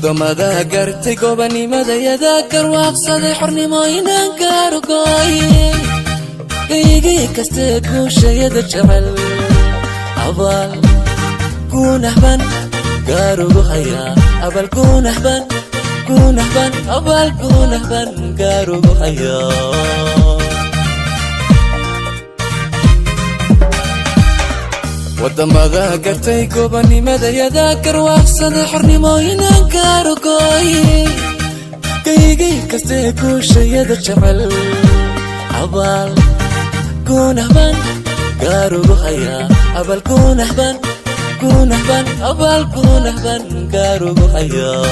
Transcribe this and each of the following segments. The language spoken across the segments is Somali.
wadamada gartay goobanimadayada garwaaqsaday xornimooyinan gaarugooye gaygii kastee guushayada jecel abaal guunahban gaarugu hayaa abal guunahban abaal guunahban gaarugu hayaa wadamada gartay goobanimadayada garwaaqsaday xornimooyinan gaarugooye gaygii kastee guushayada jecel abaal guunahban gaarugu hayaa abal guunahban abaal guunahban gaarugu hayaa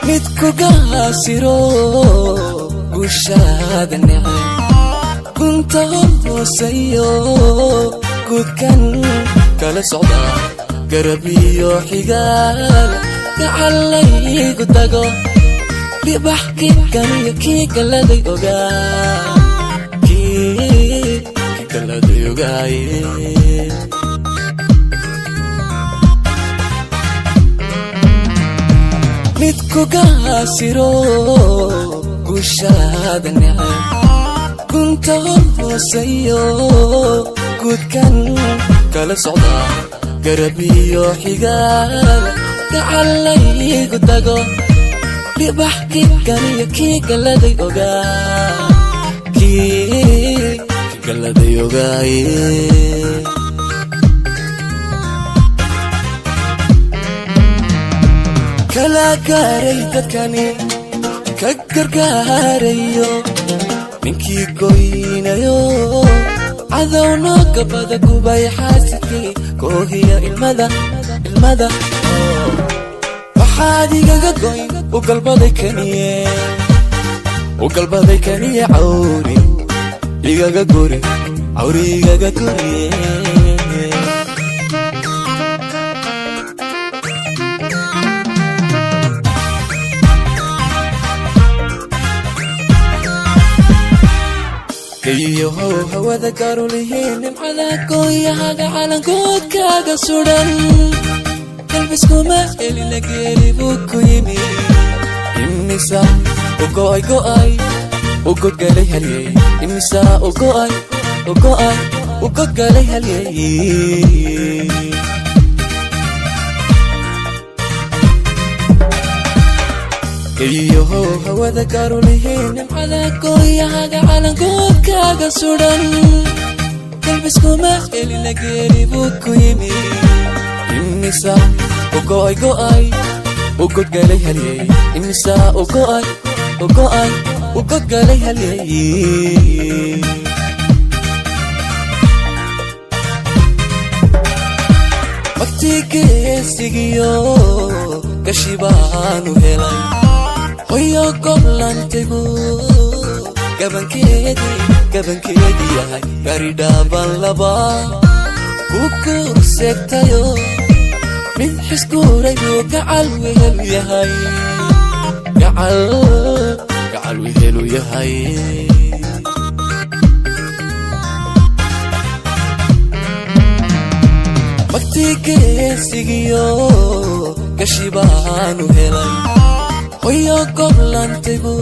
midku gaasiro guushaada necay kunta hooseeyo guudkan kala socda garab iyo xigaal gacalaygu dago libax kiikaniyo kii galaday ogaa kii galaday ogaaye midku gaasiro guushaada necay kunta hooseeyo guudkan kala socda garab iyo xigaal gacalaygu dago libax kiikaniyo kii galaday ogaa kii galaday ogaaye kala gaaray dadkani ka gargaarayo ninkii goynayo cadowno gabada gubay xaasidkii koohiya ilmada waxaad igaga goyn u galbaday kaniye cawri igaga guri cawri igaga guriye kayiyohow hawada gaarulihiin nimcada gooyahaga calankoodkaaga sudan galbiskuma elina geeli buu ku yimi imisa u go'ay u godgalay halyey imisa u go'ay u godgalay halyey kayiyohow hawada gaarulihiin nimcada gooyahaga calankoodkaaga sudan galbiskuma elina geeli buu ku yimi imisa u go'ay u godgalay halyey imisa u go'ay u godgalay halyey waqtigeesigiyo gashi baanu helay hoyo goblantigu gabankeedii yahay garidhaaban laba ku kurseegtayo mid xiskuuray buu gacal wehelu yahay waqtigeesigiyo gashi baanu helay hoyo goblantigu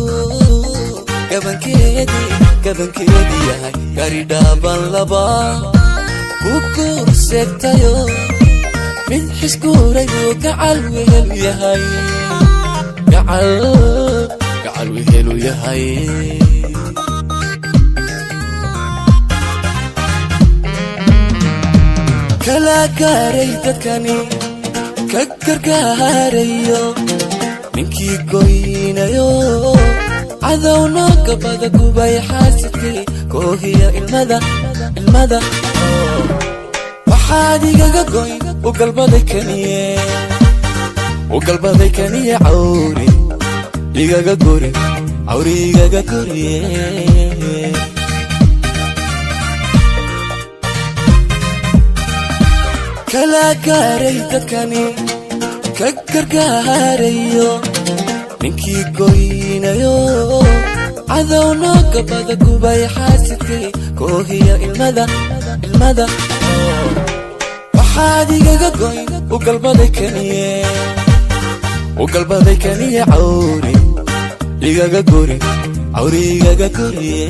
gabankeedii yahay garidhaaban laba ku kurseegtayo mid xiskuuray buu gacal wehelu yahay kala gaaray dadkani ka gargaarayo ninkii goynayo cadowno gabada gubay xaasidkii koohiya ilmada waxaad igaga goyn u galbaday kaniye cawri igaga guri cawri igaga guriye kala gaaray dadkani ka gargaarayo ninkii goynayo cadowno gabada gubay xaasidkii koohiya ilmada محادي قوي وقلبي كنيه وقلبي كنيه عوري يقا قوري عوري يقا قوري